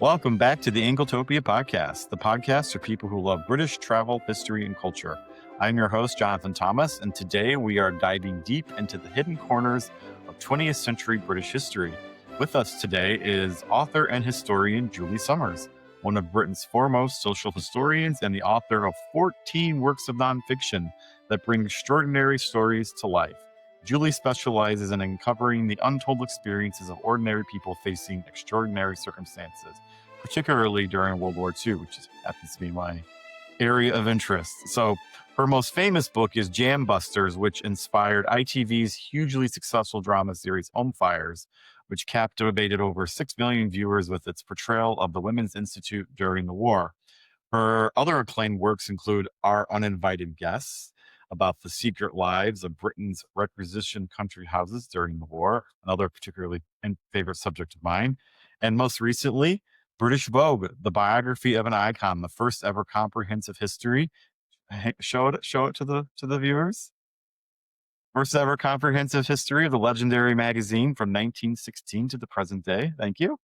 Welcome back to the Anglotopia podcast, the podcast for people who love British travel, history, and culture. I'm your host, Jonathan Thomas, and today we are diving deep into the hidden corners of 20th century British history. With us today is author and historian Julie Summers, one of Britain's foremost social historians and the author of 14 works of nonfiction that bring extraordinary stories to life. Julie specializes in uncovering the untold experiences of ordinary people facing extraordinary circumstances, particularly during World War II, which happens to be my area of interest. So her most famous book is Jambusters, which inspired ITV's hugely successful drama series Home Fires, which captivated over 6 million viewers with its portrayal of the Women's Institute during the war. Her other acclaimed works include Our Uninvited Guests, about the secret lives of Britain's requisitioned country houses during the war, another particularly favorite subject of mine. And most recently, British Vogue, the biography of an icon, the first ever comprehensive history. Show it to the viewers. First ever comprehensive history of the legendary magazine from 1916 to the present day. Thank you.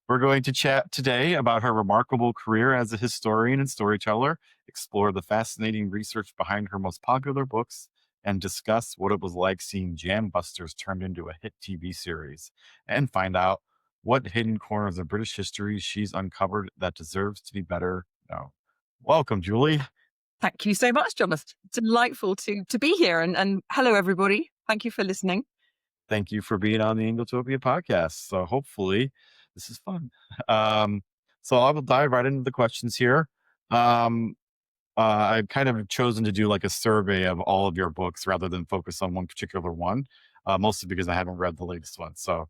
We're going to chat today about her remarkable career as a historian and storyteller, explore the fascinating research behind her most popular books, and discuss what it was like seeing Jambusters turned into a hit TV series, and find out what hidden corners of British history she's uncovered that deserves to be better known. Welcome, Julie. Thank you so much, Jonathan. Delightful to be here. And hello, everybody. Thank you for listening. Thank you for being on the Anglotopia podcast. So hopefully this is fun. So I will dive right into the questions here. I've kind of chosen to do like a survey of all of your books rather than focus on one particular one, mostly because I haven't read the latest one. So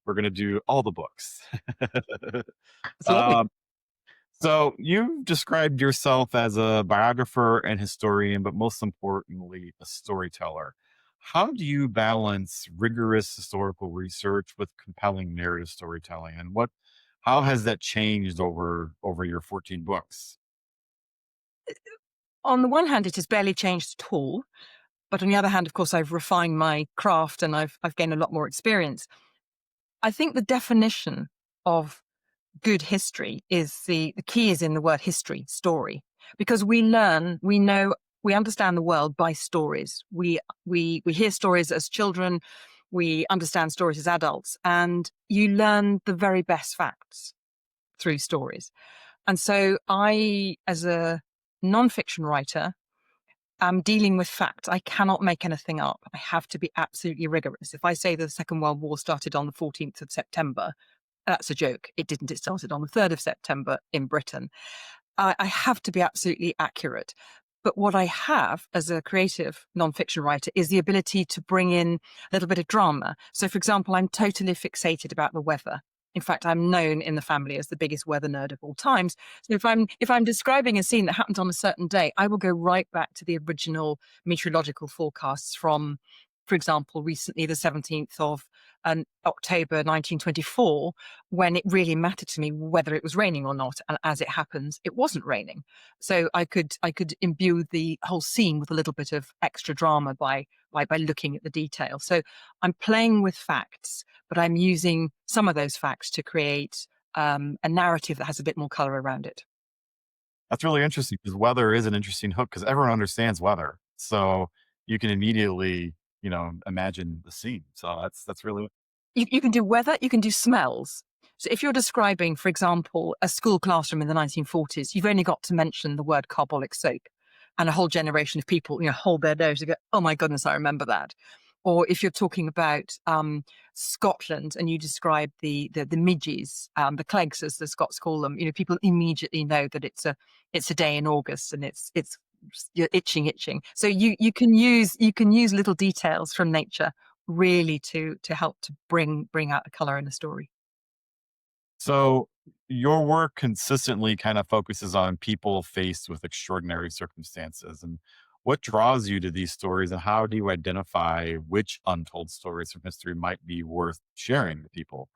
we're going to do all the books. So you've described yourself as a biographer and historian, but most importantly, a storyteller. How do you balance rigorous historical research with compelling narrative storytelling, and how has that changed over your 14 books? On the one hand, it has barely changed at all. But on the other hand, of course, I've refined my craft and I've gained a lot more experience. I think the definition of good history is the key is in the word history, story, because we learn, we know, we understand the world by stories. We hear stories as children, we understand stories as adults, and you learn the very best facts through stories. And so I, as a nonfiction writer, am dealing with facts. I cannot make anything up. I have to be absolutely rigorous. If I say the Second World War started on the 14th of September, that's a joke. It didn't. It started on the 3rd of September in Britain. I have to be absolutely accurate. But what I have as a creative nonfiction writer is the ability to bring in a little bit of drama. So, for example, I'm totally fixated about the weather. In fact, I'm known in the family as the biggest weather nerd of all times. So if I'm describing a scene that happened on a certain day, I will go right back to the original meteorological forecasts from, for example, recently the 17th of October 1924, when it really mattered to me whether it was raining or not. And as it happens, it wasn't raining. So I could imbue the whole scene with a little bit of extra drama by looking at the detail. So I'm playing with facts, but I'm using some of those facts to create a narrative that has a bit more color around it. That's really interesting because weather is an interesting hook because everyone understands weather. So you can immediately, imagine the scene. So that's really... You can do weather, you can do smells. So if you're describing, for example, a school classroom in the 1940s, you've only got to mention the word carbolic soap and a whole generation of people, hold their nose and go, oh my goodness, I remember that. Or if you're talking about Scotland and you describe the midges, the clegs as the Scots call them, people immediately know that it's a day in August and you're itching. So you can use little details from nature really to help to bring out the color in the story. So your work consistently kind of focuses on people faced with extraordinary circumstances. And what draws you to these stories, and how do you identify which untold stories from history might be worth sharing with people?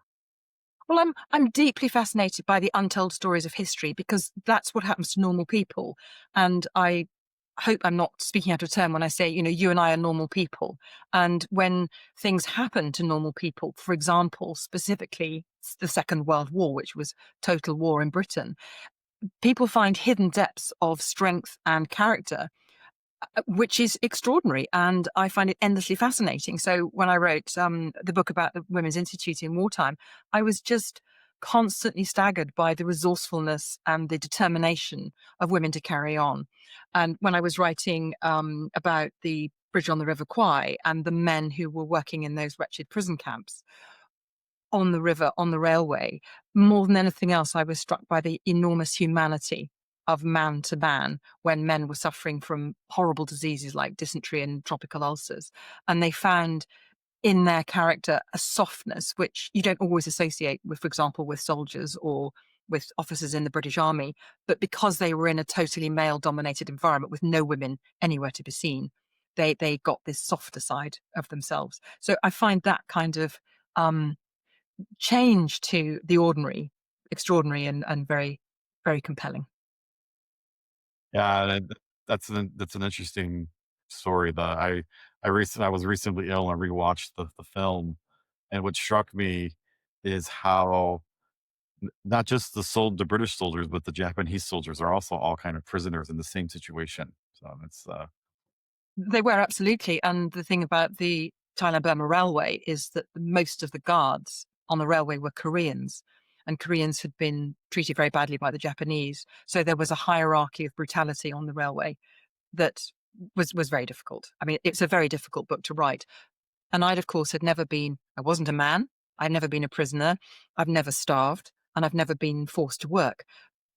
Well, I'm deeply fascinated by the untold stories of history because that's what happens to normal people. And I hope I'm not speaking out of turn when I say, you and I are normal people. And when things happen to normal people, for example, specifically the Second World War, which was total war in Britain, people find hidden depths of strength and character, which is extraordinary. And I find it endlessly fascinating. So when I wrote the book about the Women's Institute in wartime, I was just constantly staggered by the resourcefulness and the determination of women to carry on. And when I was writing about the bridge on the River Kwai and the men who were working in those wretched prison camps on the river, on the railway, more than anything else, I was struck by the enormous humanity of man to man when men were suffering from horrible diseases like dysentery and tropical ulcers. And they found in their character a softness which you don't always associate with, for example, with soldiers or with officers in the British Army. But because they were in a totally male dominated environment with no women anywhere to be seen, they got this softer side of themselves. So I find that kind of change to the ordinary extraordinary and very, very compelling. Yeah, that's an interesting story. I was recently ill and I rewatched the film, and what struck me is how not just the British soldiers, but the Japanese soldiers are also all kind of prisoners in the same situation. So it's They were absolutely. And the thing about the Thailand Burma Railway is that most of the guards on the railway were Koreans, and Koreans had been treated very badly by the Japanese. So there was a hierarchy of brutality on the railway that was very difficult. I mean, it's a very difficult book to write. And I'd, of course, I wasn't a man, I'd never been a prisoner, I've never starved, and I've never been forced to work.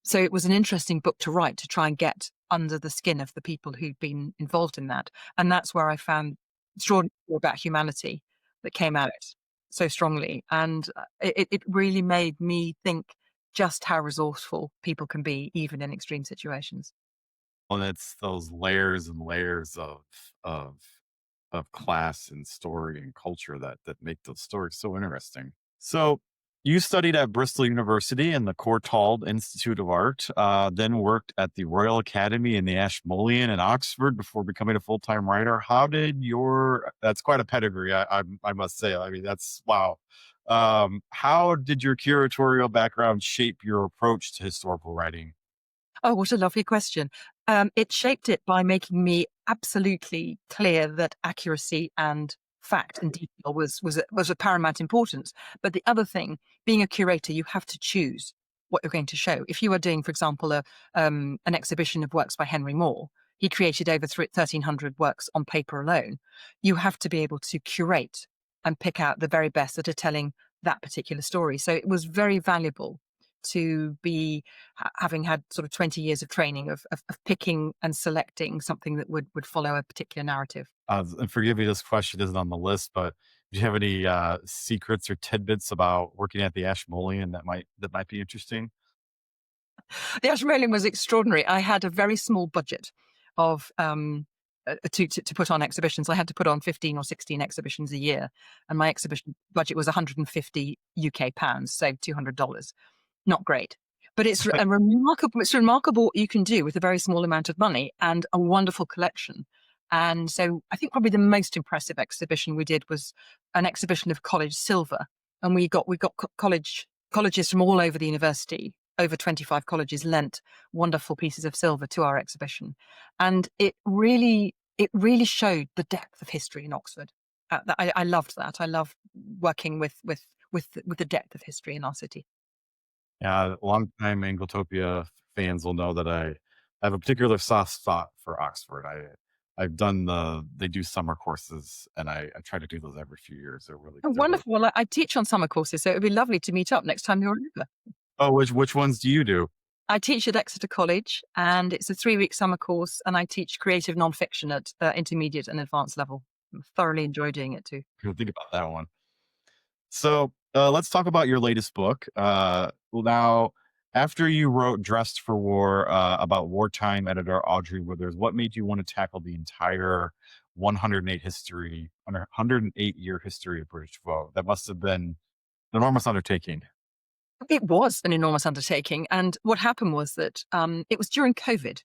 So it was an interesting book to write, to try and get under the skin of the people who'd been involved in that. And that's where I found extraordinary about humanity that came out so strongly. And it really made me think just how resourceful people can be, even in extreme situations. and it's those layers and layers of of class and story and culture that make those stories so interesting. So you studied at Bristol University and the Courtauld Institute of Art, then worked at the Royal Academy and the Ashmolean in Oxford before becoming a full-time writer. How did your that's quite a pedigree, I must say. I mean, that's wow. How did your curatorial background shape your approach to historical writing? Oh, what a lovely question. It shaped it by making me absolutely clear that accuracy and fact and detail was of paramount importance. But the other thing, being a curator, you have to choose what you're going to show. If you are doing, for example, an exhibition of works by Henry Moore, he created over 1,300 works on paper alone. You have to be able to curate and pick out the very best that are telling that particular story. So it was very valuable to be having had sort of 20 years of training of picking and selecting something that would follow a particular narrative. And forgive me, this question isn't on the list, but do you have any secrets or tidbits about working at the Ashmolean that might be interesting? The Ashmolean was extraordinary. I had a very small budget of to put on exhibitions. I had to put on 15 or 16 exhibitions a year, and my exhibition budget was 150 UK pounds, so $200. Not great. But it's remarkable what you can do with a very small amount of money and a wonderful collection. And so I think probably the most impressive exhibition we did was an exhibition of college silver. And we got colleges from all over the university. Over 25 colleges lent wonderful pieces of silver to our exhibition. And it really showed the depth of history in Oxford. I loved that. I loved working with the depth of history in our city. Yeah, longtime Anglotopia fans will know that I have a particular soft spot for Oxford. I've done they do summer courses, and I try to do those every few years. Oh, they're really. wonderful. Well, I teach on summer courses, so it would be lovely to meet up next time you're over. Oh, which ones do you do? I teach at Exeter College, and it's a 3-week summer course, and I teach creative nonfiction at intermediate and advanced level. I thoroughly enjoy doing it too. Think about that one. So let's talk about your latest book. Well, now, after you wrote "Dressed for War" about wartime editor Audrey Withers, what made you want to tackle the entire 108-year history of British Vogue? That must have been an enormous undertaking. It was an enormous undertaking, and what happened was that it was during COVID,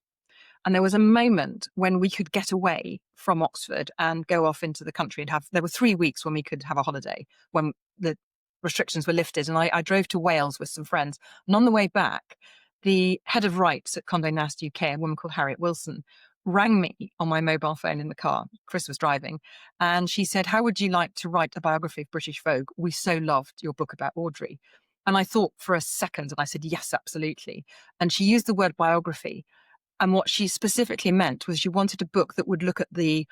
and there was a moment when we could get away from Oxford and go off into the country and have. There were 3 weeks when we could have a holiday when the restrictions were lifted, and I drove to Wales with some friends. And on the way back, the head of rights at Condé Nast UK, a woman called Harriet Wilson, rang me on my mobile phone in the car. Chris was driving, and she said, "How would you like to write a biography of British Vogue? We so loved your book about Audrey." And I thought for a second, and I said, "Yes, absolutely." And she used the word biography. And what she specifically meant was she wanted a book that would look at the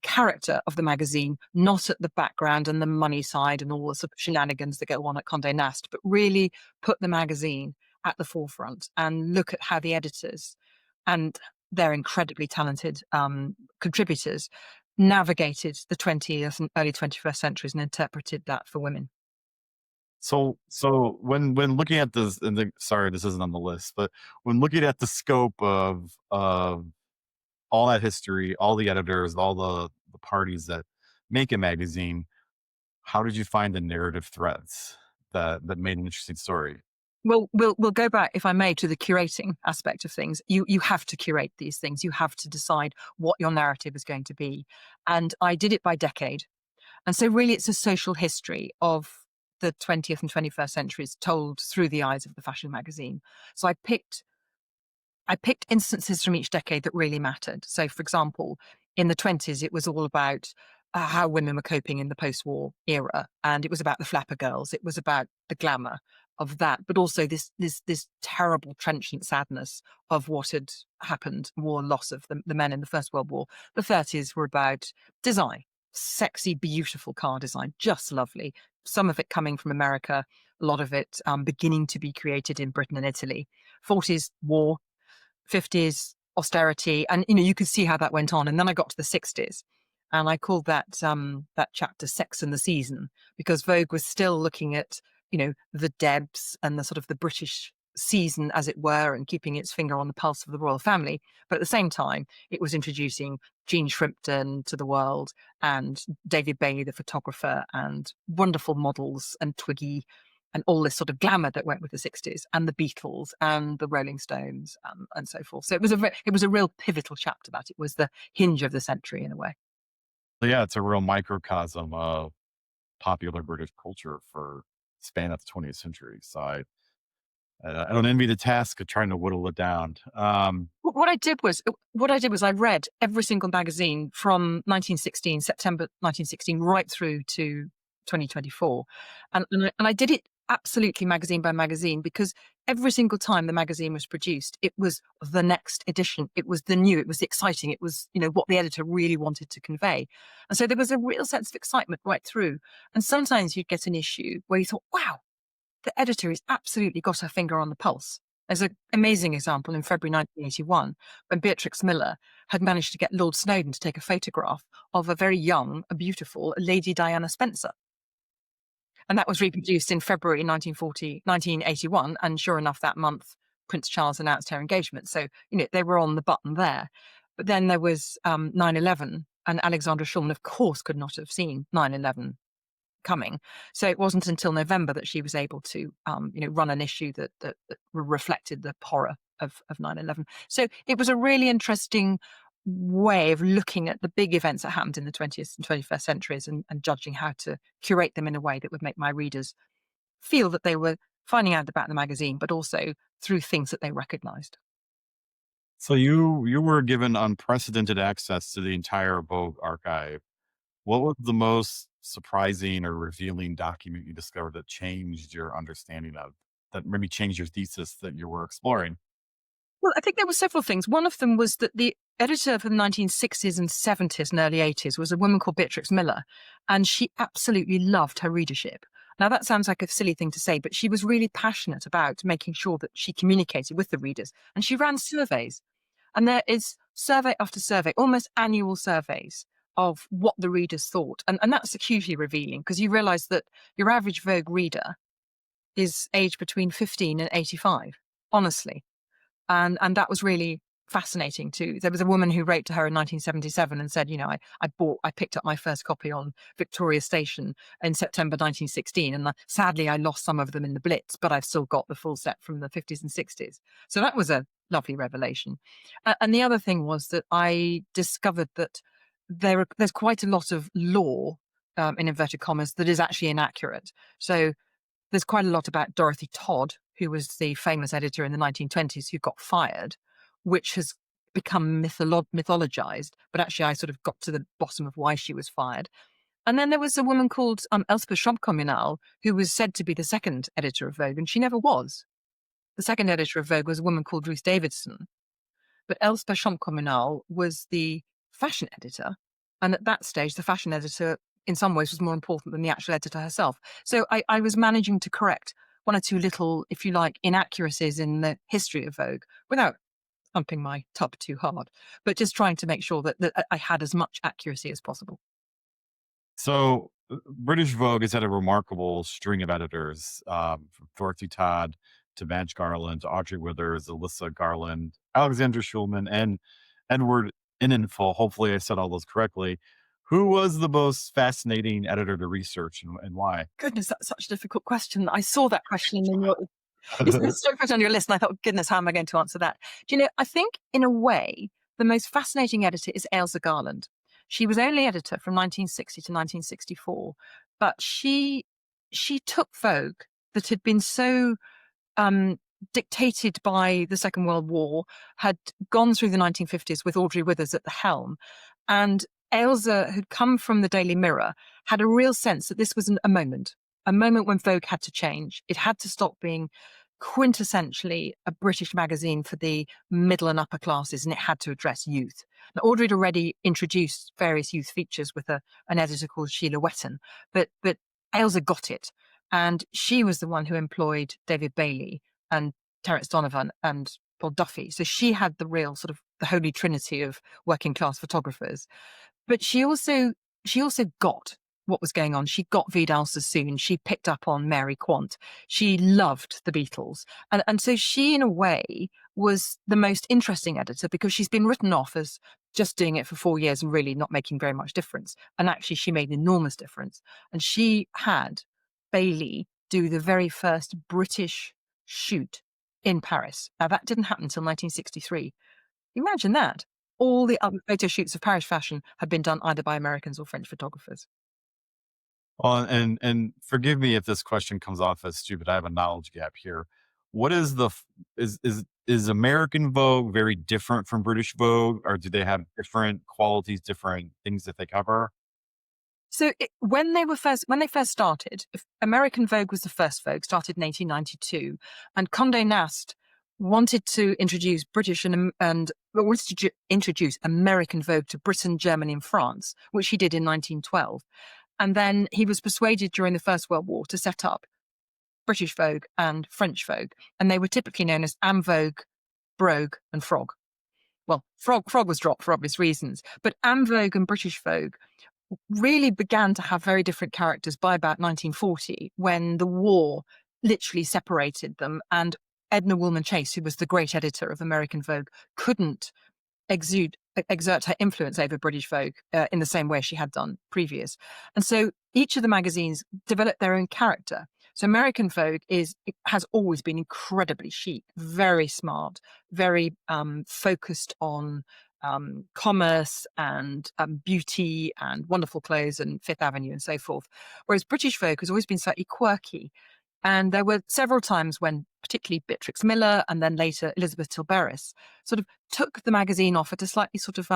character of the magazine, not at the background and the money side and all the sort of shenanigans that go on at Condé Nast, but really put the magazine at the forefront and look at how the editors and their incredibly talented contributors navigated the 20th and early 21st centuries and interpreted that for women. So when looking at this, and sorry, this isn't on the list, but when looking at the scope of all that history, all the editors, all the parties that make a magazine, how did you find the narrative threads that made an interesting story? Well, we'll go back, if I may, to the curating aspect of things. You have to curate these things. You have to decide what your narrative is going to be. And I did it by decade. And so really it's a social history of the 20th and 21st centuries told through the eyes of the fashion magazine. So I picked instances from each decade that really mattered. So, for example, in the 20s, it was all about how women were coping in the post-war era, and it was about the flapper girls. It was about the glamour of that, but also this terrible, trenchant sadness of what had happened, war, loss of the men in the First World War. The 30s were about design, sexy, beautiful car design, just lovely. Some of it coming from America, a lot of it beginning to be created in Britain and Italy. 40s, war. 50s, austerity, and you could see how that went on. And then I got to the 60s, and I called that chapter "Sex and the Season," because Vogue was still looking at the Debs and the sort of the British season, as it were, and keeping its finger on the pulse of the royal family. But at the same time, it was introducing Jean Shrimpton to the world, and David Bailey, the photographer, and wonderful models, and Twiggy, and all this sort of glamour that went with the 60s, and the Beatles and the Rolling Stones, and so forth. So it was a real pivotal chapter. That it was the hinge of the century in a way. So yeah, it's a real microcosm of popular British culture for span of the 20th century. So I don't envy the task of trying to whittle it down. What I did was I read every single magazine from 1916, September 1916, right through to 2024, and I did it absolutely magazine by magazine, because every single time the magazine was produced, it was the next edition, it was the new, it was exciting, it was what the editor really wanted to convey, and so there was a real sense of excitement right through. And sometimes you'd get an issue where you thought, wow, the editor has absolutely got her finger on the pulse. There's an amazing example in February 1981 when Beatrix Miller had managed to get Lord Snowdon to take a photograph of a very young, a beautiful Lady Diana Spencer. And that was reproduced in February 1981. And sure enough, that month, Prince Charles announced her engagement. So, they were on the button there. But then there was 9/11, and Alexandra Shulman, of course, could not have seen 9/11 coming. So it wasn't until November that she was able to, run an issue that reflected the horror of 9/11. So it was a really interesting way of looking at the big events that happened in the 20th and 21st centuries, and judging how to curate them in a way that would make my readers feel that they were finding out about the magazine, but also through things that they recognized. So you were given unprecedented access to the entire Vogue archive. What was the most surprising or revealing document you discovered that changed your understanding of, that maybe changed your thesis that you were exploring? Well, I think there were several things. One of them was that the editor for the 1960s and 70s and early 80s was a woman called Beatrix Miller, and she absolutely loved her readership. Now, that sounds like a silly thing to say, but she was really passionate about making sure that she communicated with the readers, and she ran surveys. And there is survey after survey, almost annual surveys of what the readers thought. And that's hugely revealing, because you realize that your average Vogue reader is aged between 15 and 85, honestly. And that was really fascinating too. There was a woman who wrote to her in 1977 and said, I picked up my first copy on Victoria Station in September 1916, and sadly I lost some of them in the Blitz, but I've still got the full set from the 50s and 60s. So that was a lovely revelation. And the other thing was that I discovered that there's quite a lot of law, in inverted commas, that is actually inaccurate. So there's quite a lot about Dorothy Todd, who was the famous editor in the 1920s who got fired, which has become mythologized. But actually, I sort of got to the bottom of why she was fired. And then there was a woman called Elspeth Schomp-Communal, who was said to be the second editor of Vogue, and she never was. The second editor of Vogue was a woman called Ruth Davidson. But Elspeth Schomp-Communal was the fashion editor. And at that stage, the fashion editor, in some ways, was more important than the actual editor herself. So I was managing to correct one or two little, if you like, inaccuracies in the history of Vogue without thumping my tub too hard, but just trying to make sure that I had as much accuracy as possible. So, British Vogue has had a remarkable string of editors, from Dorothy Todd to Madge Garland to Audrey Withers, Alyssa Garland, Alexandra Schulman, and Edward Innenful. Hopefully, I said all those correctly. Who was the most fascinating editor to research, and why? Goodness, that's such a difficult question. I saw that question in your you said so much on your list, and I thought, goodness, how am I going to answer that? Do you know, I think in a way, the most fascinating editor is Ailsa Garland. She was only editor from 1960 to 1964, but she took Vogue that had been so dictated by the Second World War, had gone through the 1950s with Audrey Withers at the helm, and Ailsa, who'd come from the Daily Mirror, had a real sense that this was a moment when Vogue had to change. It had to stop being quintessentially a British magazine for the middle and upper classes, and it had to address youth. Now, Audrey had already introduced various youth features with an editor called Sheila Wetton, but Ailsa got it. And she was the one who employed David Bailey and Terence Donovan and Paul Duffy. So she had the real sort of the holy trinity of working class photographers. But she also got what was going on. She got Vidal Sassoon. She picked up on Mary Quant. She loved the Beatles. And so she, in a way, was the most interesting editor because she's been written off as just doing it for 4 years and really not making very much difference. And actually, she made an enormous difference. And she had Bailey do the very first British shoot in Paris. Now, that didn't happen until 1963. Imagine that. All the other photo shoots of Paris fashion had been done either by Americans or French photographers. Well, and forgive me if this question comes off as stupid. I have a knowledge gap here. What is is American Vogue very different from British Vogue, or do they have different qualities, different things that they cover? So when they first started, American Vogue was the first Vogue, started in 1892, and Condé Nast wanted to introduce introduce American Vogue to Britain, Germany, and France, which he did in 1912. And then he was persuaded during the First World War to set up British Vogue and French Vogue, and they were typically known as Am Vogue, Brogue, and Frog. Well, Frog was dropped for obvious reasons, but Am Vogue and British Vogue really began to have very different characters by about 1940, when the war literally separated them, and Edna Woolman Chase, who was the great editor of American Vogue, couldn't exert her influence over British Vogue in the same way she had done previous. And so each of the magazines developed their own character. So American Vogue has always been incredibly chic, very smart, very focused on commerce and beauty and wonderful clothes and Fifth Avenue and so forth. Whereas British Vogue has always been slightly quirky. And there were several times when particularly Beatrix Miller and then later Elizabeth Tilberis sort of took the magazine off at a slightly sort of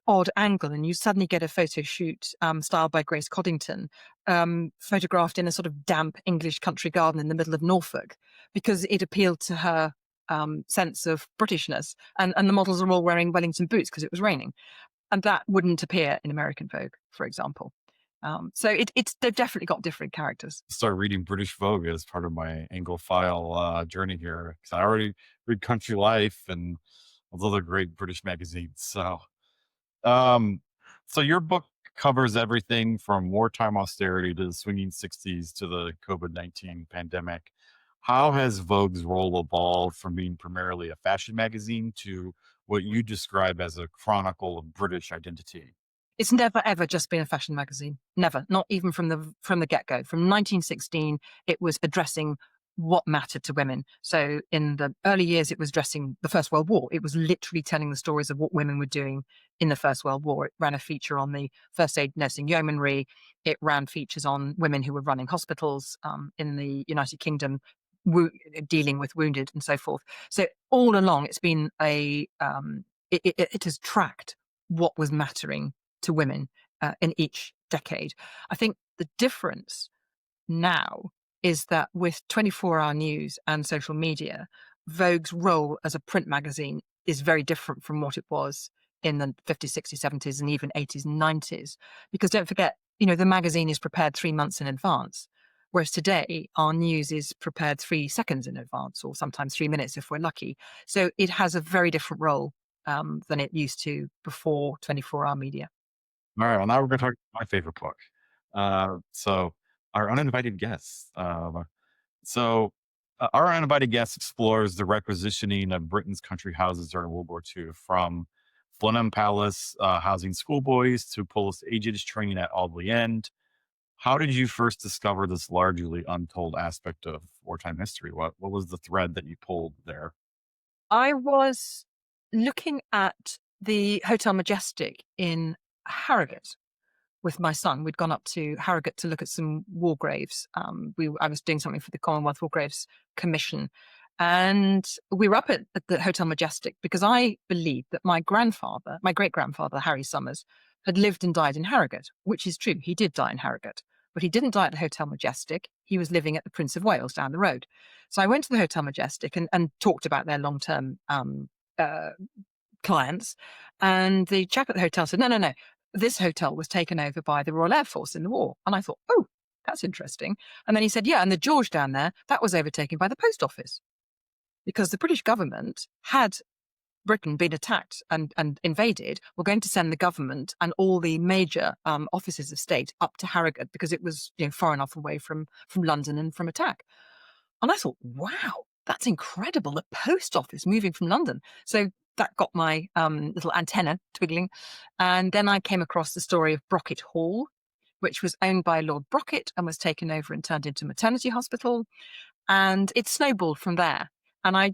odd angle, and you suddenly get a photo shoot styled by Grace Coddington, photographed in a sort of damp English country garden in the middle of Norfolk, because it appealed to her sense of Britishness. And the models are all wearing Wellington boots because it was raining. And that wouldn't appear in American Vogue, for example. So they've definitely got different characters. Start reading British Vogue as part of my Anglophile journey here, because I already read Country Life and all those other great British magazines. Um, so your book covers everything from wartime austerity to the swinging 60s to the COVID-19 pandemic. How has Vogue's role evolved from being primarily a fashion magazine to what you describe as a chronicle of British identity? It's never ever just been a fashion magazine. Never, not even from the get-go. From 1916, it was addressing what mattered to women. So in the early years, it was addressing the First World War. It was literally telling the stories of what women were doing in the First World War. It ran a feature on the first aid nursing yeomanry. It ran features on women who were running hospitals in the United Kingdom, dealing with wounded and so forth. So all along, it's been it has tracked what was mattering to women in each decade. I think the difference now is that with 24-hour news and social media, Vogue's role as a print magazine is very different from what it was in the 50s, 60s, 70s, and even 80s and 90s. Because don't forget, the magazine is prepared 3 months in advance. Whereas today, our news is prepared 3 seconds in advance, or sometimes 3 minutes if we're lucky. So it has a very different role than it used to before 24-hour media. All right, well, now we're going to talk about my favorite book. So, Our Uninvited Guests. Our Uninvited Guest explores the requisitioning of Britain's country houses during World War II, from Blenheim Palace housing schoolboys to Polish agents training at Audley End. How did you first discover this largely untold aspect of wartime history? What was the thread that you pulled there? I was looking at the Hotel Majestic in Harrogate with my son. We'd gone up to Harrogate to look at some war graves. I was doing something for the Commonwealth War Graves Commission. And we were up at the Hotel Majestic because I believed that my great grandfather, Harry Summers, had lived and died in Harrogate, which is true. He did die in Harrogate, but he didn't die at the Hotel Majestic. He was living at the Prince of Wales down the road. So I went to the Hotel Majestic and talked about their long-term uh, clients. And the chap at the hotel said, no. This hotel was taken over by the Royal Air Force in the war. And I thought, oh, that's interesting. And then he said, yeah, and the George down there, that was overtaken by the post office because the British government had Britain been attacked and invaded, were going to send the government and all the major offices of state up to Harrogate because it was far enough away from London and from attack. And I thought, wow, that's incredible. The post office moving from London. So that got my little antenna twiggling. And then I came across the story of Brocket Hall, which was owned by Lord Brocket and was taken over and turned into a maternity hospital. And it snowballed from there. And I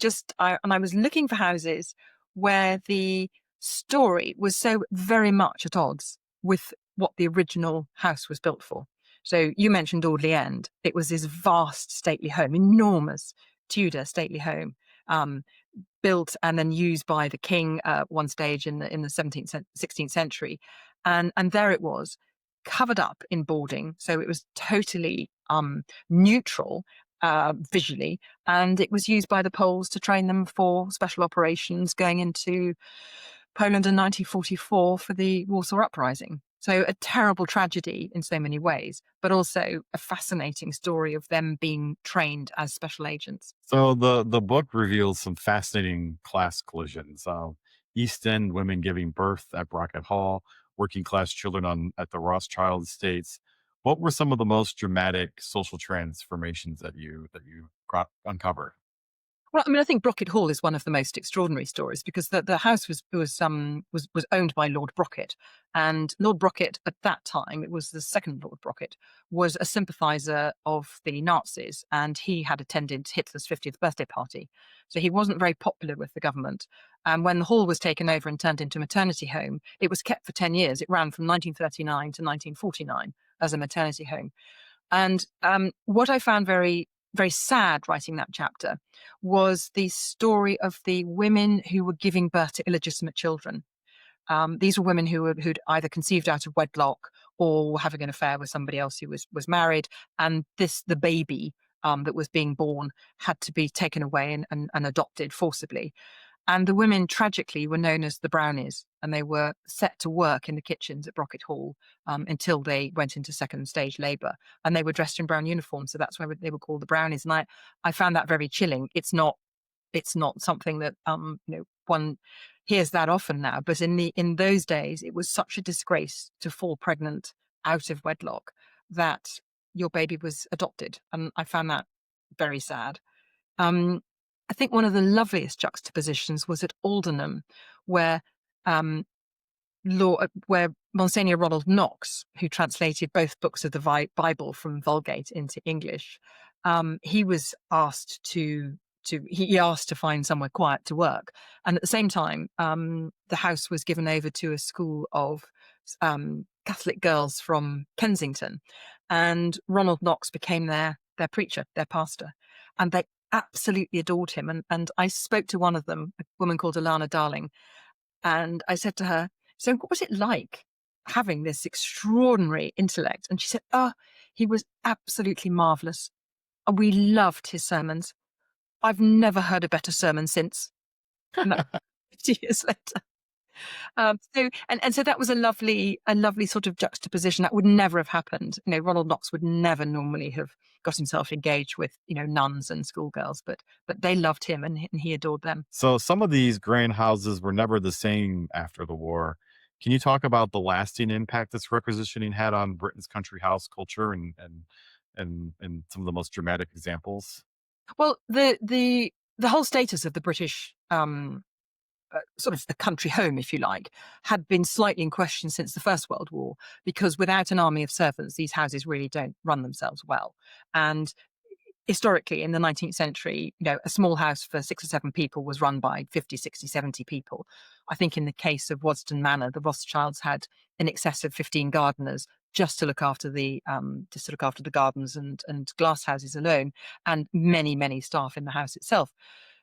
was looking for houses where the story was so very much at odds with what the original house was built for. So you mentioned Audley End. It was this vast stately home, enormous Tudor stately home, built and then used by the king one stage in the 17th, 16th century. And there it was, covered up in boarding. So it was totally neutral visually. And it was used by the Poles to train them for special operations going into Poland in 1944 for the Warsaw Uprising. So a terrible tragedy in so many ways, but also a fascinating story of them being trained as special agents. So the book reveals some fascinating class collisions. East End women giving birth at Brocket Hall, working class children at the Rothschild estates. What were some of the most dramatic social transformations that you uncovered? Well, I mean, I think Brocket Hall is one of the most extraordinary stories because the house was owned by Lord Brocket, and Lord Brocket at that time, it was the second Lord Brocket, was a sympathiser of the Nazis, and he had attended Hitler's 50th birthday party, so he wasn't very popular with the government. And when the hall was taken over and turned into a maternity home, it was kept for 10 years. It ran from 1939 to 1949 as a maternity home. And what I found very, very sad writing that chapter was the story of the women who were giving birth to illegitimate children. These were women who'd either conceived out of wedlock or were having an affair with somebody else who was married, and the baby that was being born had to be taken away and adopted forcibly. And the women, tragically, were known as the Brownies, and they were set to work in the kitchens at Brocket Hall until they went into second stage labour. And they were dressed in brown uniforms, so that's why they were called the Brownies. And I found that very chilling. It's not something that one hears that often now, but in those days, it was such a disgrace to fall pregnant out of wedlock that your baby was adopted, and I found that very sad. I think one of the loveliest juxtapositions was at Aldenham, where where Monsignor Ronald Knox, who translated both books of the Bible from Vulgate into English, he was asked he asked to find somewhere quiet to work, and at the same time, the house was given over to a school of Catholic girls from Kensington, and Ronald Knox became their preacher, their pastor, and they absolutely adored him. And I spoke to one of them, a woman called Alana Darling, and I said to her, "So, what was it like having this extraordinary intellect?" And she said, "Oh, he was absolutely marvelous. We loved his sermons. I've never heard a better sermon since." And that 50 years later. So that was a lovely sort of juxtaposition that would never have happened. Ronald Knox would never normally have got himself engaged with, nuns and schoolgirls, but they loved him, and he adored them. So some of these grand houses were never the same after the war. Can you talk about the lasting impact this requisitioning had on Britain's country house culture and some of the most dramatic examples? Well, the whole status of the British sort of the country home, if you like, had been slightly in question since the First World War, because without an army of servants, these houses really don't run themselves well. And historically, in the 19th century, a small house for 6 or 7 people was run by 50, 60, 70 people. I think in the case of Waddesdon Manor, the Rothschilds had in excess of 15 gardeners just to look after the gardens and glass houses alone, and many, many staff in the house itself.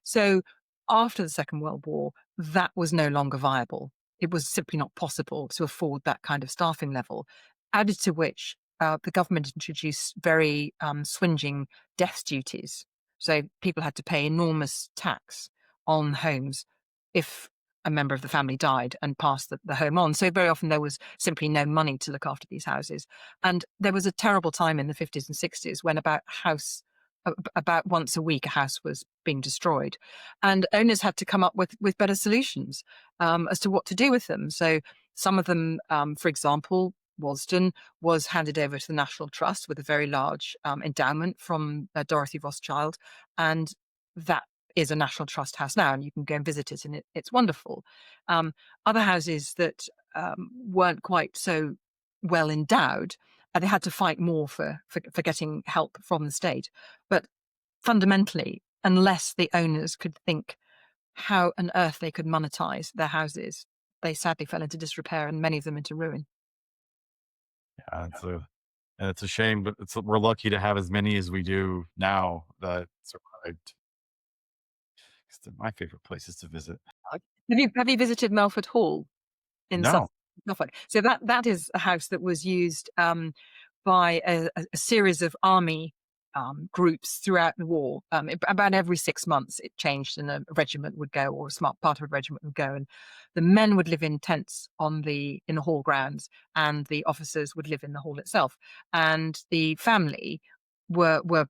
So after the Second World War, that was no longer viable. It was simply not possible to afford that kind of staffing level. Added to which, the government introduced very swinging death duties. So people had to pay enormous tax on homes if a member of the family died and passed the home on. So very often there was simply no money to look after these houses. And there was a terrible time in the 50s and 60s when about once a week, a house was being destroyed, and owners had to come up with better solutions as to what to do with them. So some of them, for example, Waddesdon was handed over to the National Trust with a very large endowment from Dorothy Rothschild, and that is a National Trust house now, and you can go and visit it, and it's wonderful. Other houses that weren't quite so well endowed, they had to fight more for getting help from the state. But fundamentally, unless the owners could think how on earth they could monetize their houses, they sadly fell into disrepair and many of them into ruin. Yeah, it's a shame, but we're lucky to have as many as we do now that survived. It's my favorite places to visit. Have you visited Melford Hall in No. Suffolk? So that is a house that was used by a series of army groups throughout the war. About every 6 months, it changed, and a regiment would go, or a smart part of a regiment would go, and the men would live in tents in the hall grounds, and the officers would live in the hall itself, and the family were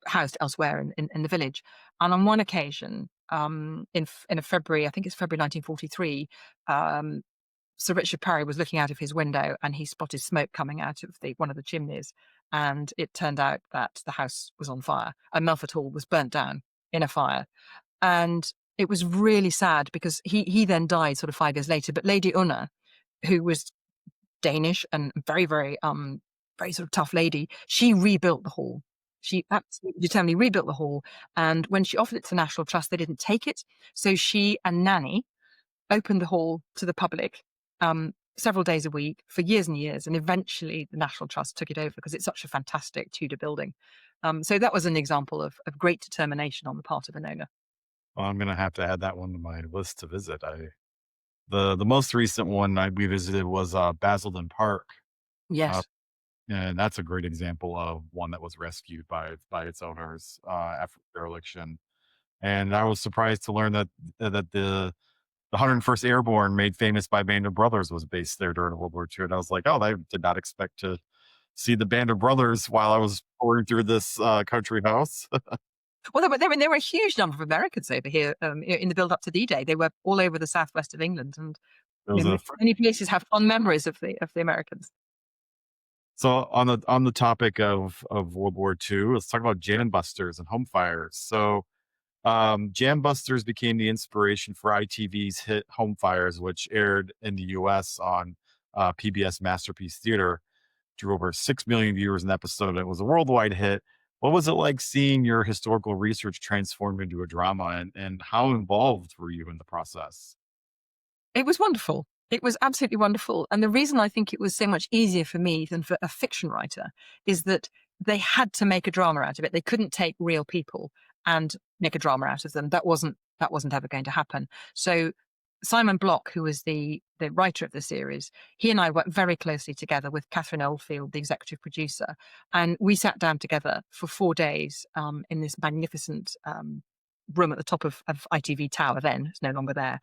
housed elsewhere in the village. And on one occasion, in a February, I think it's February 1943, Sir Richard Parry was looking out of his window and he spotted smoke coming out of one of the chimneys. And it turned out that the house was on fire and Melford Hall was burnt down in a fire. And it was really sad because he then died sort of 5 years later. But Lady Una, who was Danish and very, very, very sort of tough lady, she rebuilt the hall. She absolutely determinedly rebuilt the hall. And when she offered it to the National Trust, they didn't take it. So she and Nanny opened the hall to the public several days a week for years and years. And eventually the National Trust took it over because it's such a fantastic Tudor building. So that was an example of great determination on the part of an owner. Well, I'm gonna have to add that one to my list to visit. The most recent one we visited was Basildon Park, uh, Yes. and that's a great example of one that was rescued by its owners after dereliction. And I was surprised to learn that the 101st Airborne, made famous by Band of Brothers, was based there during World War II. And I was like, oh, I did not expect to see the Band of Brothers while I was pouring through this country house. Well, there were a huge number of Americans over here in the build up to D-Day. They were all over the southwest of England, and It was a many places have fond memories of the Americans. So on the topic of World War II, let's talk about Jambusters and home fires. So Jambusters became the inspiration for ITV's hit Home Fires, which aired in the US on PBS Masterpiece Theater, drew over 6 million viewers an episode. It was a worldwide hit. What was it like seeing your historical research transformed into a drama, and how involved were you in the process? It was wonderful. It was absolutely wonderful. And the reason I think it was so much easier for me than for a fiction writer is that they had to make a drama out of it. They couldn't take real people and make a drama out of them. That wasn't ever going to happen. So Simon Block, who was the writer of the series, he and I worked very closely together with Catherine Oldfield, the executive producer, and we sat down together for 4 days in this magnificent room at the top of ITV Tower. Then it's no longer there,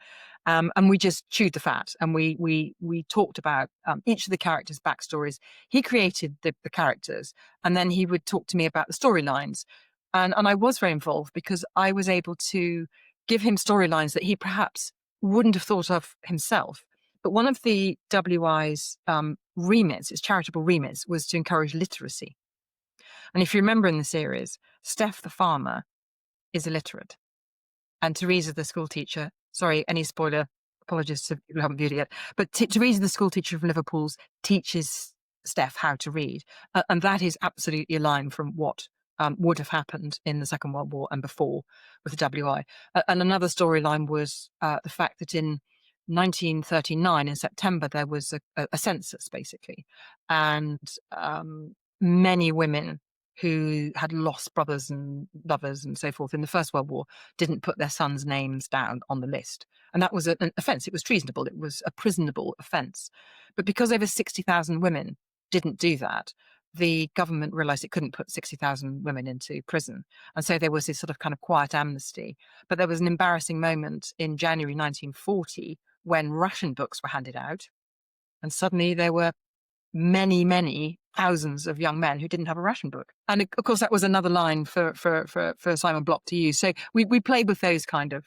and we just chewed the fat, and we talked about each of the characters' backstories. He created the characters, and then he would talk to me about the storylines, and I was very involved because I was able to give him storylines that he perhaps wouldn't have thought of himself. But one of the WI's remits, its charitable remits, was to encourage literacy. And if you remember in the series, Steph the farmer is illiterate. And Teresa, the school teacher, sorry, any spoiler, apologies to people who haven't viewed it yet, but Teresa, the school teacher from Liverpool's, teaches Steph how to read. And that is absolutely a line from what would have happened in the Second World War and before with the WI. And another storyline was the fact that in 1939, in September, there was a census, basically. And many women who had lost brothers and lovers and so forth in the First World War didn't put their sons' names down on the list. And that was an offence. It was treasonable. It was a prisonable offence. But because over 60,000 women didn't do that, the government realised it couldn't put 60,000 women into prison. And so there was this sort of kind of quiet amnesty. But there was an embarrassing moment in January 1940 when ration books were handed out. And suddenly there were many, many thousands of young men who didn't have a ration book. And of course, that was another line for Simon Block to use. So we played with those kind of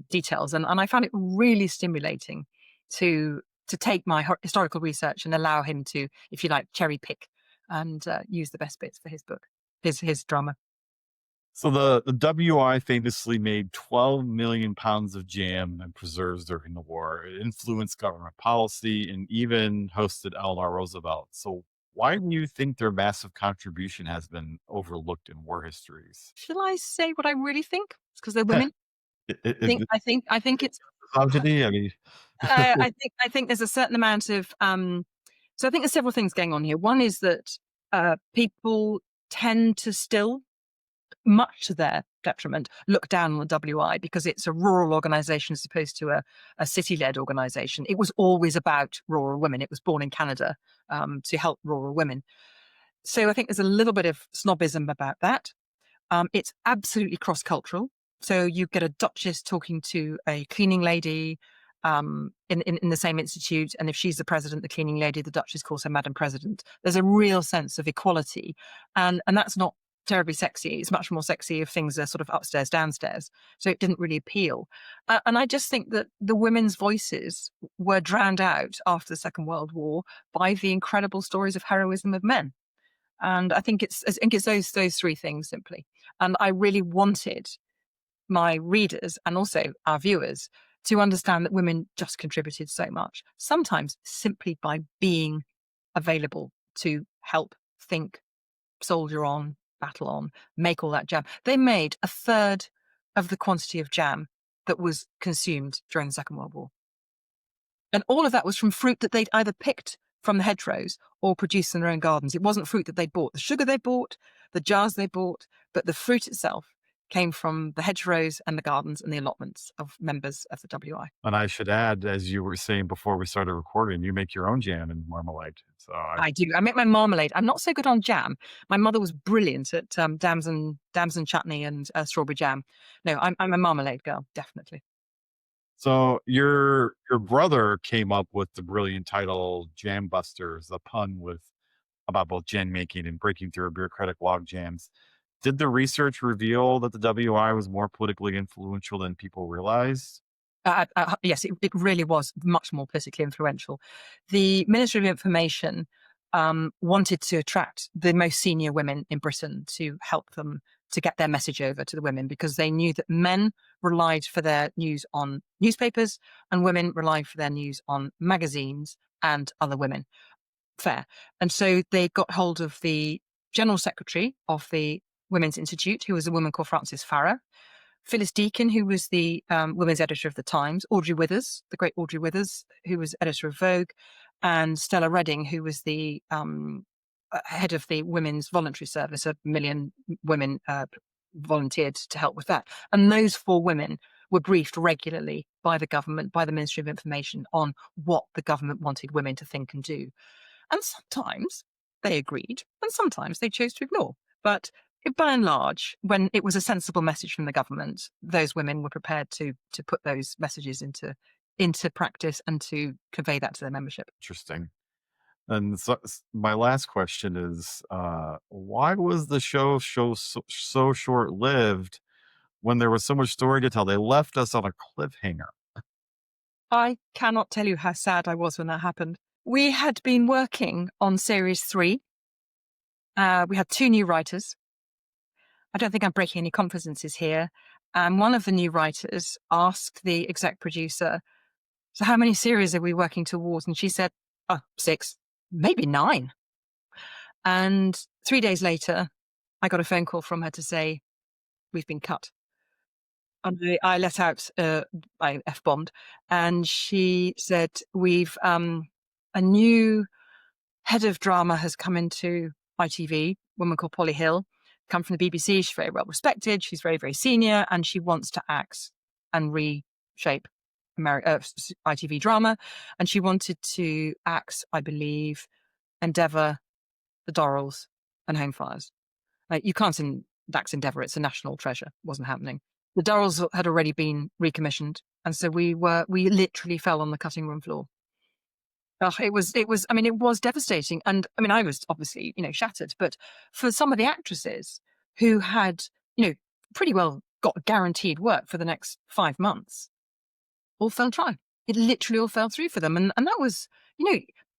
details. And I found it really stimulating to take my historical research and allow him to, if you like, cherry pick and use the best bits for his book, his drama. So the WI famously made 12 million pounds of jam and preserves during the war. It influenced government policy and even hosted Eleanor Roosevelt. So why do you think their massive contribution has been overlooked in war histories? Shall I say what I really think? It's because they're women. Is it I think it's misogyny? I mean, I think there's a certain amount of so I think there's several things going on here. One is that people tend to still, much to their detriment, look down on the WI because it's a rural organisation as opposed to a city-led organisation. It was always about rural women. It was born in Canada to help rural women. So I think there's a little bit of snobism about that. It's absolutely cross-cultural. So you get a duchess talking to a cleaning lady in the same institute, and if she's the president, the cleaning lady, the duchess calls her Madam President. There's a real sense of equality, and that's not terribly sexy. It's much more sexy if things are sort of upstairs, downstairs. So it didn't really appeal. And I just think that the women's voices were drowned out after the Second World War by the incredible stories of heroism of men. And I think it's those three things simply. And I really wanted my readers and also our viewers to understand that women just contributed so much, sometimes simply by being available to help, think, soldier on, battle on, make all that jam. They made a third of the quantity of jam that was consumed during the Second World War. And all of that was from fruit that they'd either picked from the hedgerows or produced in their own gardens. It wasn't fruit that they bought. The sugar they bought, the jars they bought, but the fruit itself came from the hedgerows and the gardens and the allotments of members of the WI. and I should add, as you were saying before we started recording, you make your own jam and marmalade. So I do. I make my marmalade. I'm not so good on jam. My mother was brilliant at damson chutney and strawberry jam. No, I'm a marmalade girl, definitely. So your brother came up with the brilliant title Jambusters, a pun with about both jam making and breaking through bureaucratic log jams. Did the research reveal that the WI was more politically influential than people realized? Yes, it really was much more politically influential. The Ministry of Information wanted to attract the most senior women in Britain to help them to get their message over to the women, because they knew that men relied for their news on newspapers and women relied for their news on magazines and other women. Fair. And so they got hold of the General Secretary of the Women's Institute, who was a woman called Frances Farrer, Phyllis Deakin, who was the women's editor of the Times, Audrey Withers, the great Audrey Withers, who was editor of Vogue, and Stella Redding, who was the head of the Women's Voluntary Service. 1 million women volunteered to help with that. And those 4 women were briefed regularly by the government, by the Ministry of Information, on what the government wanted women to think and do. And sometimes they agreed, and sometimes they chose to ignore. But by and large, when it was a sensible message from the government, those women were prepared to put those messages into practice and to convey that to their membership. Interesting. And so, my last question is, why was the show so short-lived when there was so much story to tell? They left us on a cliffhanger. I cannot tell you how sad I was when that happened. We had been working on series 3. We had 2 new writers. I don't think I'm breaking any confidences here. And one of the new writers asked the exec producer, so how many series are we working towards? And she said, 6, maybe 9. And 3 days later, I got a phone call from her to say, we've been cut. And I let out, I F-bombed, and she said, we've, a new head of drama has come into ITV, a woman called Polly Hill, come from the BBC. She's very well respected. She's very, very senior, and she wants to axe and reshape ITV drama. And she wanted to axe, I believe, Endeavour, The Dorrells, and Home Fires. You can't axe Endeavour; it's a national treasure. Wasn't happening. The Dorrells had already been recommissioned, and so we literally fell on the cutting room floor. It was, I mean, it was devastating. And I mean, I was obviously, shattered, but for some of the actresses who had, pretty well got guaranteed work for the next 5 months, all fell dry. It literally all fell through for them. And that was,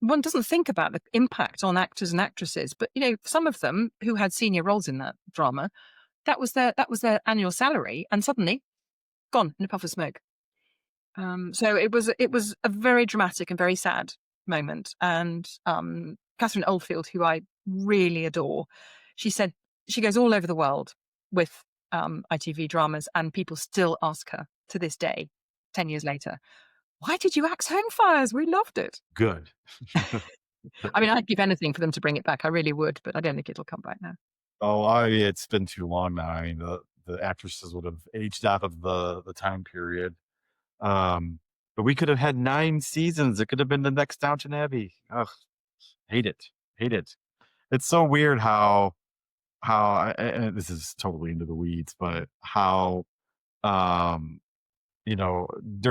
one doesn't think about the impact on actors and actresses, but, some of them who had senior roles in that drama, that was their annual salary, and suddenly gone in a puff of smoke. So it was a very dramatic and very sad moment. And Catherine Oldfield, who I really adore, she said she goes all over the world with ITV dramas, and people still ask her to this day, 10 years later, why did you axe Home Fires? We loved it. Good. I mean, I'd give anything for them to bring it back. I really would, but I don't think it'll come back now. Oh, it's been too long now. I mean, the actresses would have aged out of the time period. But we could have had 9 seasons. It could have been the next Downton Abbey. Ugh, hate it. It's so weird how and this is totally into the weeds, but how there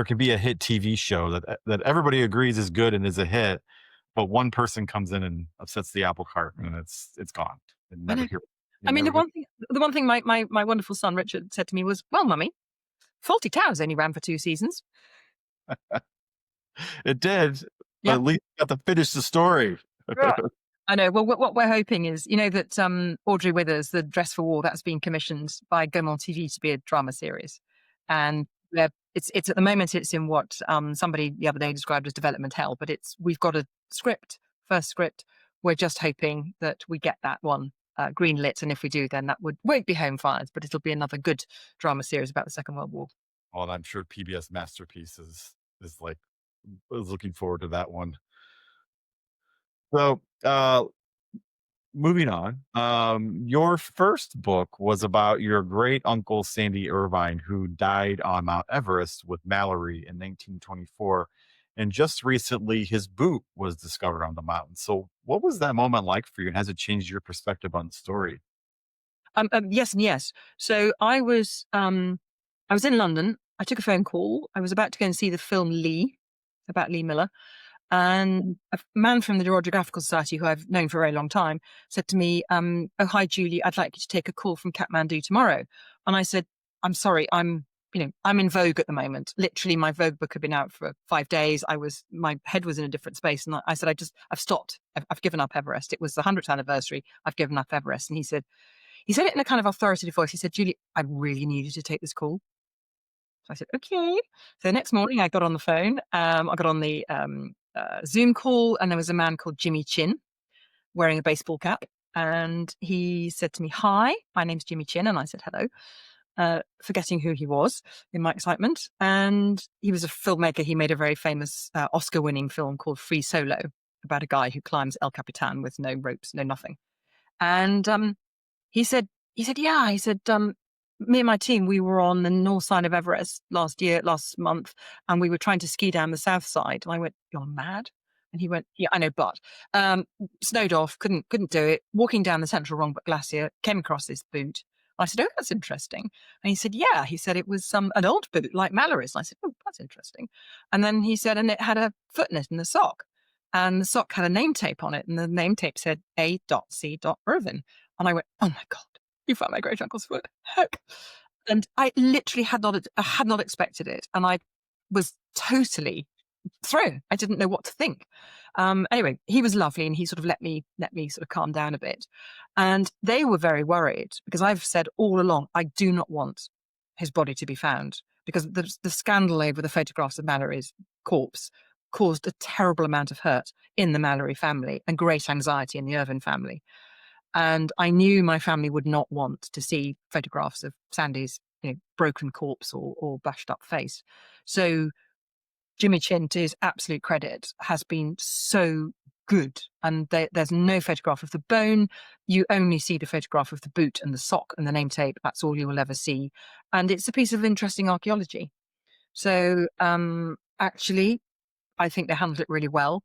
can be a hit TV show that everybody agrees is good and is a hit, but one person comes in and upsets the apple cart, and it's gone. I mean, the one thing my wonderful son Richard said to me was, "Well, Mummy, Fawlty Towers only ran for 2 seasons." It did, but Yeah. at least you got to finish the story. Right. I know. Well, what we're hoping is, that Audrey Withers, The Dress for War, that's been commissioned by Gaumont TV to be a drama series, and it's at the moment it's in what somebody the other day described as development hell, but we've got a first script. We're just hoping that we get that one greenlit, and if we do, then that won't be Home Fires, but it'll be another good drama series about the Second World War. Well, and I'm sure PBS Masterpiece is looking forward to that one. So, moving on, your first book was about your great uncle Sandy Irvine, who died on Mount Everest with Mallory in 1924. And just recently, his boot was discovered on the mountain. So what was that moment like for you? And has it changed your perspective on the story? Yes and yes. So I was in London. I took a phone call. I was about to go and see the film Lee, about Lee Miller. And a man from the Royal Geographical Society, who I've known for a very long time, said to me, "Oh, hi, Julie, I'd like you to take a call from Kathmandu tomorrow." And I said, "I'm sorry, I'm in Vogue at the moment. Literally, my Vogue book had been out for 5 days. My head was in a different space." And I said, I've stopped. I've given up Everest. It was the 100th anniversary. I've given up Everest. And he said it in a kind of authoritative voice. He said, "Julie, I really need you to take this call." So I said, "Okay." So the next morning I got on the phone. I got on the Zoom call, and there was a man called Jimmy Chin wearing a baseball cap. And he said to me, "Hi, my name's Jimmy Chin." And I said, "Hello," forgetting who he was in my excitement. And he was a filmmaker. He made a very famous Oscar-winning film called Free Solo, about a guy who climbs El Capitan with no ropes, no nothing. And he said, "Yeah," he said, "Me and my team, we were on the north side of Everest last month, and we were trying to ski down the south side." And I went, "You're mad?" And he went, "Yeah, I know, but snowed off, couldn't do it. Walking down the Central Rongbuk Glacier, came across this boot." I said, "Oh, that's interesting." And he said, "Yeah." He said it was an old boot like Mallory's. And I said, "Oh, that's interesting." And then he said, "And it had a foot in it in the sock. And the sock had a name tape on it, and the name tape said A.C. Irvin." And I went, "Oh my God, you found my great uncle's foot. Heck." And I literally had not expected it. And I was totally thrown. I didn't know what to think. Anyway, he was lovely, and he sort of let me sort of calm down a bit. And they were very worried, because I've said all along, I do not want his body to be found, because the scandal over the photographs of Mallory's corpse caused a terrible amount of hurt in the Mallory family and great anxiety in the Irvin family. And I knew my family would not want to see photographs of Sandy's, broken corpse or bashed up face. So Jimmy Chin, to his absolute credit, has been so good. And there's no photograph of the bone. You only see the photograph of the boot and the sock and the name tape. That's all you will ever see. And it's a piece of interesting archaeology. So actually, I think they handled it really well.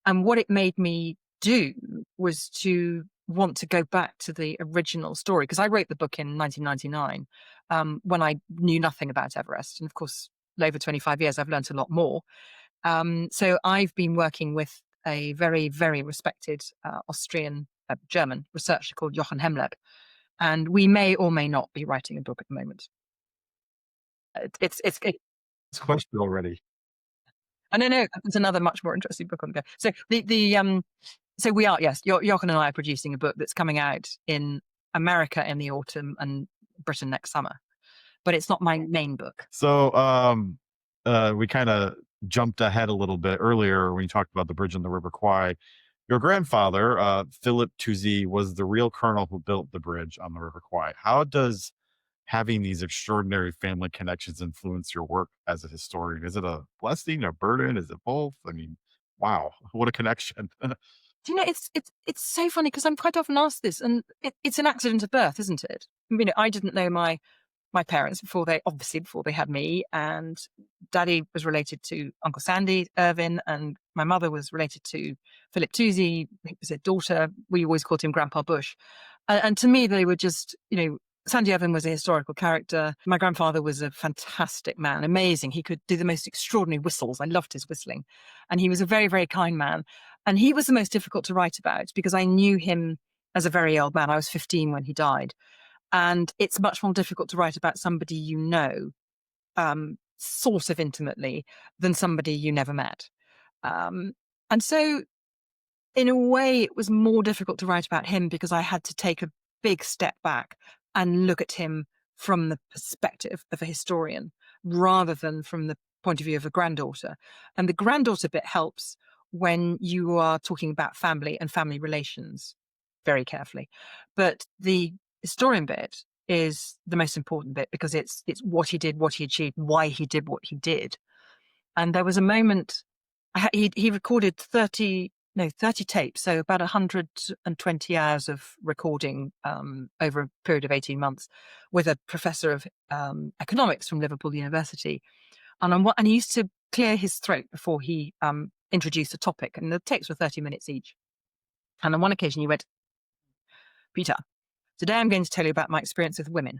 And what it made me do was to want to go back to the original story, because I wrote the book in 1999 when I knew nothing about Everest. And of course, over 25 years, I've learned a lot more. So I've been working with a very, very respected Austrian, German researcher called Jochen Hemleb. And we may or may not be writing a book at the moment. It's It's question already. I don't know. There's another much more interesting book on the go. So so we are, yes, Jochen and I are producing a book that's coming out in America in the autumn and Britain next summer. But it's not my main book. So we kind of jumped ahead a little bit earlier when you talked about the bridge on the River Kwai. Your grandfather, Philip Touzy, was the real colonel who built the bridge on the River Kwai. How does having these extraordinary family connections influence your work as a historian? Is it a blessing, a burden? Is it both? I mean, wow, what a connection. Do you know, it's so funny, because I'm quite often asked this, and it's an accident of birth, isn't it? I didn't know my parents before they had me, and Daddy was related to Uncle Sandy Irvin, and my mother was related to Philip Touzy, who was their daughter. We always called him Grandpa Bush. And to me, they were just, Sandy Irvin was a historical character. My grandfather was a fantastic man, amazing. He could do the most extraordinary whistles. I loved his whistling. And he was a very, very kind man. And he was the most difficult to write about, because I knew him as a very old man. I was 15 when he died. And it's much more difficult to write about somebody sort of intimately, than somebody you never met. And so, in a way, it was more difficult to write about him, because I had to take a big step back and look at him from the perspective of a historian, rather than from the point of view of a granddaughter. And the granddaughter bit helps when you are talking about family and family relations very carefully. But the historian bit is the most important bit, because it's what he did, what he achieved, why he did what he did. And there was a moment, he recorded 30 tapes, so about 120 hours of recording over a period of 18 months, with a professor of economics from Liverpool University. And he used to clear his throat before he introduced a topic, and the tapes were 30 minutes each. And on one occasion he went, "Peter, today I'm going to tell you about my experience with women."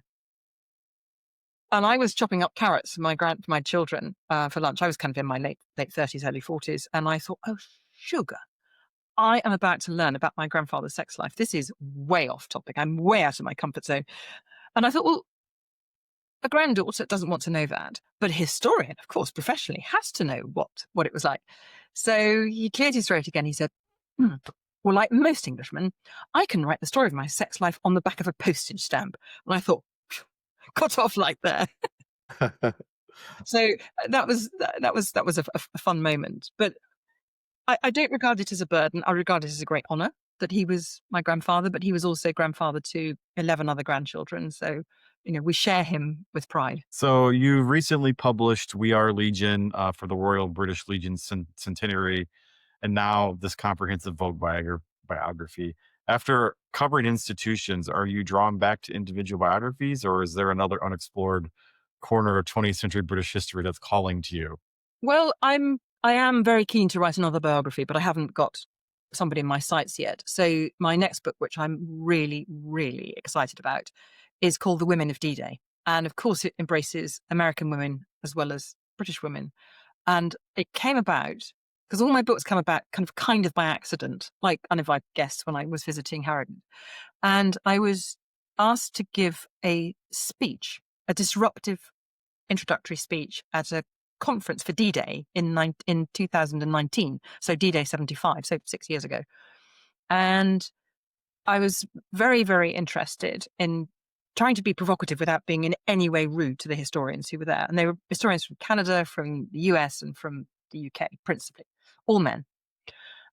And I was chopping up carrots for my children for lunch. I was kind of in my late 30s, early 40s. And I thought, oh, sugar, I am about to learn about my grandfather's sex life. This is way off topic. I'm way out of my comfort zone. And I thought, well, a granddaughter doesn't want to know that. But a historian, of course, professionally, has to know what it was like. So he cleared his throat again. He said, well, like most Englishmen, I can write the story of my sex life on the back of a postage stamp. And I thought, got off like that. So that was a fun moment. But I don't regard it as a burden. I regard it as a great honor. that he was my grandfather, but he was also grandfather to 11 other grandchildren. So, we share him with pride. So you recently published We Are Legion for the Royal British Legion Centenary, and now this comprehensive Vogue biography. After covering institutions, are you drawn back to individual biographies, or is there another unexplored corner of 20th century British history that's calling to you? Well, I am very keen to write another biography, but I haven't got somebody in my sights yet. So my next book, which I'm really, really excited about, is called The Women of D-Day. And of course, it embraces American women as well as British women. And it came about because all my books come about kind of by accident, like I guessed when I was visiting Harrogate. And I was asked to give a speech, a disruptive introductory speech at a conference for D-Day in 2019. So D-Day 75, so 6 years ago. And I was very, very interested in trying to be provocative without being in any way rude to the historians who were there. And they were historians from Canada, from the US, and from the UK, principally, all men.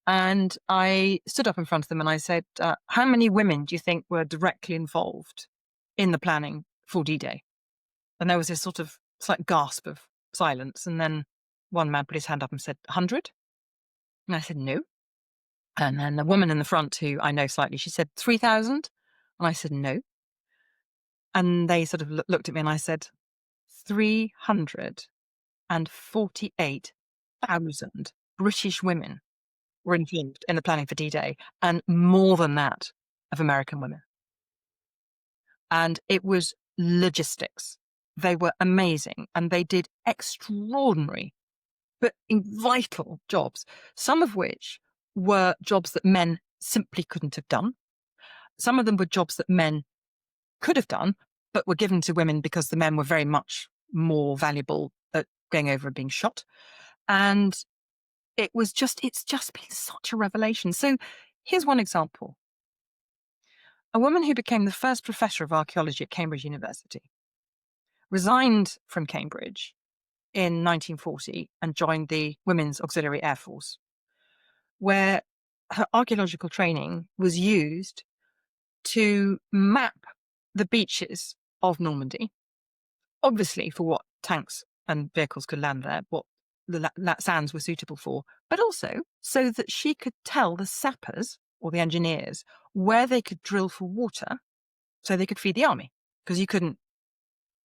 And I stood up in front of them and I said, how many women do you think were directly involved in the planning for D-Day? And there was this sort of slight gasp of silence. And then one man put his hand up and said, 100? And I said, no. And then the woman in the front, who I know slightly, she said, 3,000? And I said, no. And they sort of looked at me and I said, 348,000 British women were involved in the planning for D-Day, and more than that of American women. And it was logistics. They were amazing and they did extraordinary, but vital jobs, some of which were jobs that men simply couldn't have done. Some of them were jobs that men could have done, but were given to women because the men were very much more valuable at going over and being shot. And it's just been such a revelation. So here's one example. A woman who became the first professor of archaeology at Cambridge University resigned from Cambridge in 1940 and joined the Women's Auxiliary Air Force, where her archaeological training was used to map the beaches of Normandy, obviously for what tanks and vehicles could land there, what the sands were suitable for, but also so that she could tell the sappers or the engineers where they could drill for water so they could feed the army, because you couldn't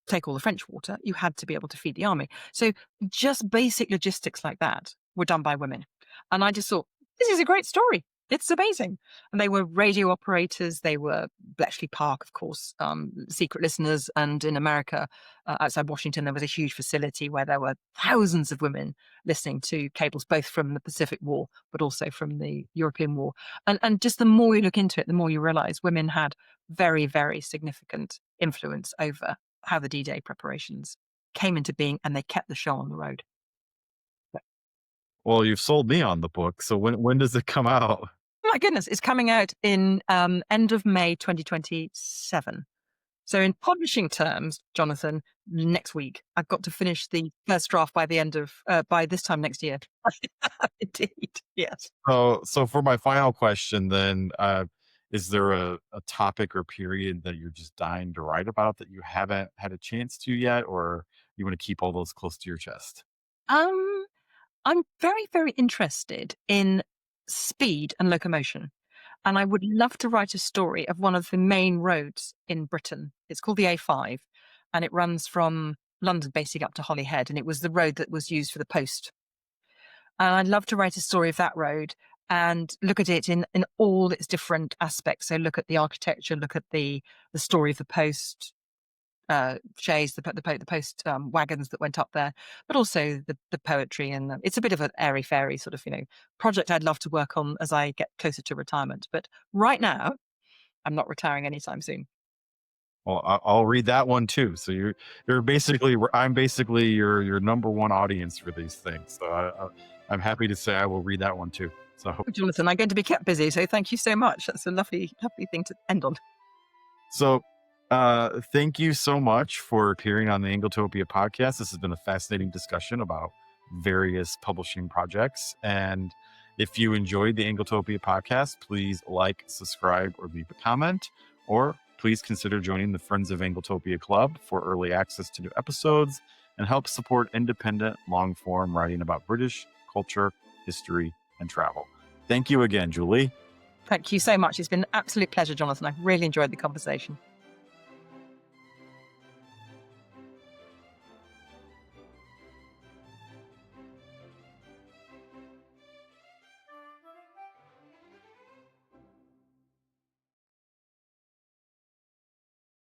take all the French water. You had to be able to feed the army. So just basic logistics like that were done by women. And I just thought, this is a great story. It's amazing. And they were radio operators. They were Bletchley Park, of course, secret listeners. And in America, outside Washington, there was a huge facility where there were thousands of women listening to cables, both from the Pacific War, but also from the European War. And just the more you look into it, the more you realize women had very, very significant influence over how the D-Day preparations came into being, and they kept the show on the road. Well, you've sold me on the book. So when does it come out? My goodness, it's coming out in end of May 2027. So in publishing terms, Jonathan, next week, I've got to finish the first draft by the end of, by this time next year. Indeed, yes. So for my final question then, is there a topic or period that you're just dying to write about that you haven't had a chance to yet, or you want to keep all those close to your chest? I'm very, very interested in speed and locomotion. And I would love to write a story of one of the main roads in Britain. It's called the A5, and it runs from London basically up to Holyhead. And it was the road that was used for the post. And I'd love to write a story of that road and look at it in all its different aspects. So look at the architecture, look at the story of the post chaise, the post wagons that went up there, but also the poetry. And it's a bit of an airy fairy sort of, project I'd love to work on as I get closer to retirement. But right now, I'm not retiring anytime soon. Well, I'll read that one too. So I'm basically your number one audience for these things. So I'm happy to say I will read that one too. So Jonathan, I'm going to be kept busy. So thank you so much. That's a lovely, lovely thing to end on. So thank you so much for appearing on the Anglotopia podcast. This has been a fascinating discussion about various publishing projects. And If you enjoyed the Anglotopia podcast, please like, subscribe, or leave a comment, or please consider joining the Friends of Anglotopia Club for early access to new episodes and help support independent, long-form writing about British culture, history, and travel. Thank you again, Julie. Thank you so much. It's been an absolute pleasure, Jonathan. I've really enjoyed the conversation.